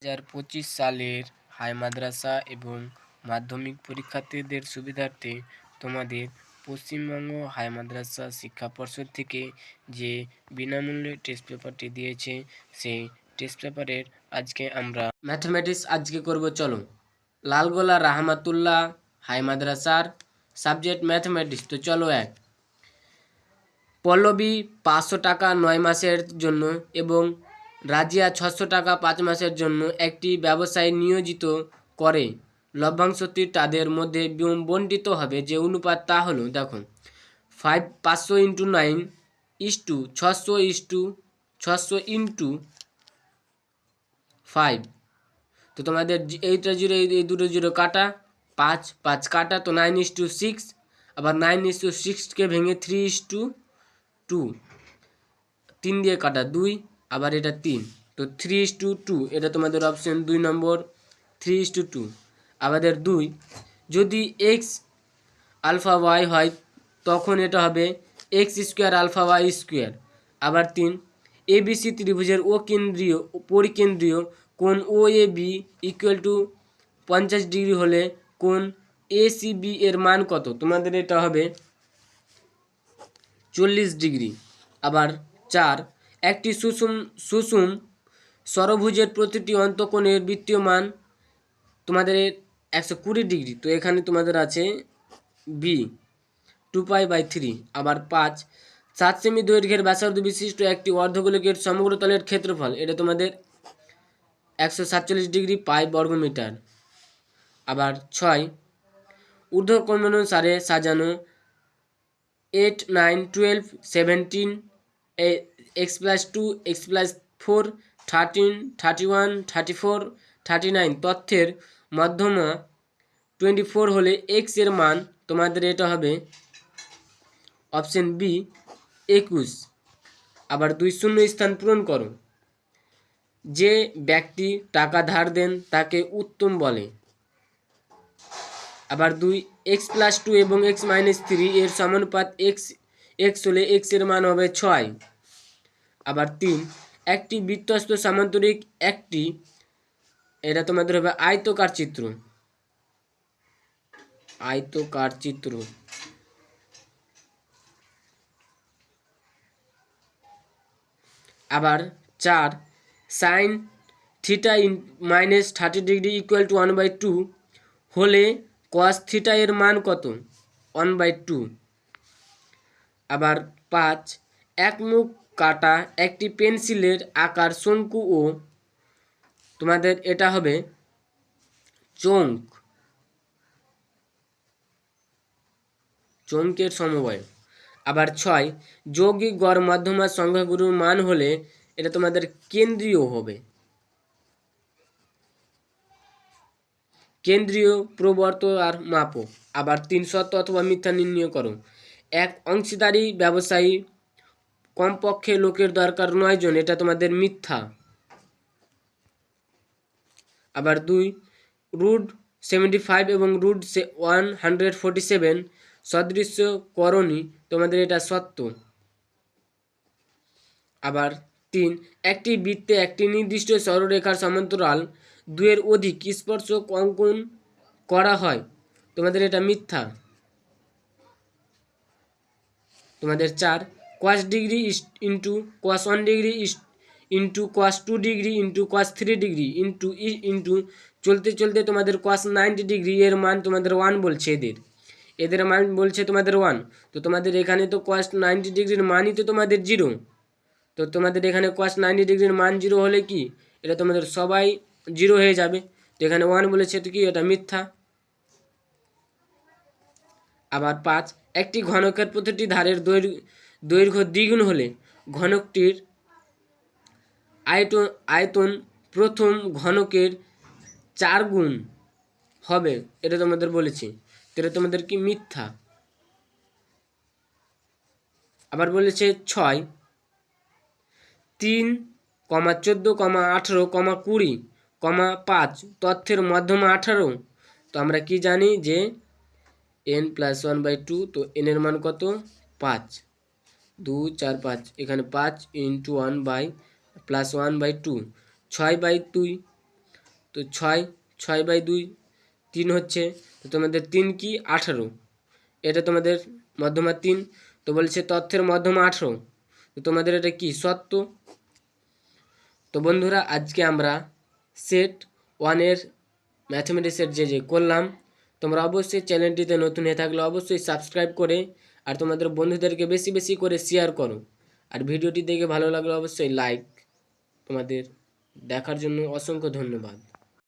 2025 সালের হাই মাদ্রাসা এবং মাধ্যমিক পরীক্ষার্থীদের সুবিধার্থে তোমাদের পশ্চিমবঙ্গ হাই মাদ্রাসা শিক্ষা পর্ষদ থেকে যে বিনামূল্যে টেস্ট পেপারটি দিয়েছে, সেই টেস্ট পেপারের আজকে আমরা ম্যাথমেটিক্স আজকে করব। চলো, লালগোলা রাহমাতুল্লাহ হাই মাদ্রাসার সাবজেক্ট ম্যাথমেটিক্স। তো চলো, পল্লবী 500 টাকা 9 মাসের জন্য এবং রাজিয়া 600 টাকা 5 মাসের জন্য একটি ব্যবসায় নিয়োজিত করে লভ্যাংশটি তাদের মধ্যে বণ্টিত হবে। যে অনুপাত তা হলো, দেখো, 500 ইন্টু 9 ইস্টু 600 ইন্টু 5। তো তোমাদের এইটা জিরো, এই দুটো জিরো কাটা, 5 কাটা, তো 9:6। আবার 9:6কে ভেঙে 3:2, 3 দিয়ে কাটা 2, আবার এটা 3, তো 3:2। এটা তোমাদের অপশন 2 নম্বর, 3:2। আমাদের 2 যদি এক্স আলফা ওয়াই হয় তখন এটা হবে X square alpha Y square. আবার 3 এবিসি ত্রিভুজের পরিকেন্দ্রীয় কোণ ও A B equal to 50 degree হলে কোণ এ সি বি এর মান কত? তোমাদের এটা হবে 40 ডিগ্রি। আবার 4 একটি সুষুম ষড়ভুজের প্রতিটি অন্তঃকোণের বৃত্তীয় মান তোমাদের 120 ডিগ্রি। তো এখানে তোমাদের আছে বি 2π/3। আবার 5 7 সেমি দৈর্ঘ্যের ব্যাসার্ধ বিশিষ্ট একটি অর্ধগোলকের সমগ্র তলের ক্ষেত্রফল, এটা তোমাদের 147 ডিগ্রি পাই বর্গমিটার। আবার 6 ঊর্ধ্বক্রমানুসারে সাজানো 8 9 12 17 x+2 x+4 13 31 34 39 তথ্যের মধ্যমা 24 হলে এক্স এর মান তোমাদের এটা হবে অপশন বি 21। আবার 2 শূন্য স্থান পূরণ করো। যে ব্যক্তি টাকা ধার দেন তাকে উত্তম বলে। আবার 2 x+2 এবং x-3 এর সমানুপাত x হলে x এর মান হবে 6। আবার 3 একটি বৃত্তস্থ সামান্তরিক একটি, এটা তোমাদের হবে আয়তকার চিত্র। আবার 4 sine theta -30 degree equal to 1/2 হলে কস থিটা এর মান কত? 1/2। আবার 5 এক মুখ কাটা একটি পেন্সিলের আকার শঙ্কু ও তোমাদের এটা হবে চৌঙ্কের সমবায়। আবার 6 যৌগিক গড় মধ্যমা সংখ্যাগুলোর মান হলে এটা তোমাদের কেন্দ্রীয় হবে। কেন্দ্রীয় প্রবর্ত আর মাপো। আবার 3 সত্য অথবা মিথ্যা নির্ণয় করো। এক অংশীদারি ব্যবসায়ী কমপক্ষে লোকের দরকার 9 জন, এটা তোমাদের মিথ্যা। আবার 2 √75 এবং √147 সদৃশ্য করণী, তোমাদের এটা সত্য। আবার 3 একটি বৃত্তে একটি নির্দিষ্ট সরলরেখার সমান্তরাল 2 এর অধিক স্পর্শক অঙ্কন করা হয়, তোমাদের এটা মিথ্যা। তোমাদের 4 cos degree into cos 1 degree into cos 2 degree into cos 3 degree into চলতে চলতে তোমাদের cos 90 ডিগ্রি এর মান তোমাদের 1 বলছে। এদের মান বলছে তোমাদের 1। তো তোমাদের এখানে তো cos 90 ডিগ্রির মানই তো তোমাদের 0। তো তোমাদের এখানে cos 90 ডিগ্রির মান 0 হলে কি এটা তোমাদের সবাই 0 হয়ে যাবে। তো এখানে 1 বলেছে, তো কি এটা মিথ্যা। আবার 5 একটি ঘনকের প্রতিটি ধারের দৈর্ঘ্য দ্বিগুণ হলে ঘনকটির আয়তন প্রথম ঘনকের 4 গুণ হবে, এটা তোমাদের বলেছি। এটা তোমাদের কি মিথ্যা। আবার বলেছে 6 3, 14, 18, 20, 5 তথ্যের মধ্যমা 18। তো আমরা কি জানি যে n+1/2, তো n এর মান কত? 5, 2 4 5, এখানে 5 × 1 + 1/2, 6/2 তো 6/2 3 হচ্ছে। তো তোমাদের 3 কি 18, এটা তোমাদের মধ্যমা 3। তো বলছে তথ্যের মধ্যমা 18, তো তোমাদের এটা কি সত্য। তো বন্ধুরা আজকে আমরা সেট 1-এর ম্যাথমেটিক্সের যে করলাম। তোমরা অবশ্যই চ্যানেলটিতে নতুন হয়ে থাকলে অবশ্যই সাবস্ক্রাইব করে আর তোমাদের বন্ধুদেরকে বেশি বেশি করে শেয়ার করো। আর ভিডিওটি দেখে ভালো লাগলে অবশ্যই লাইক। তোমাদের দেখার জন্য অসংখ্য ধন্যবাদ।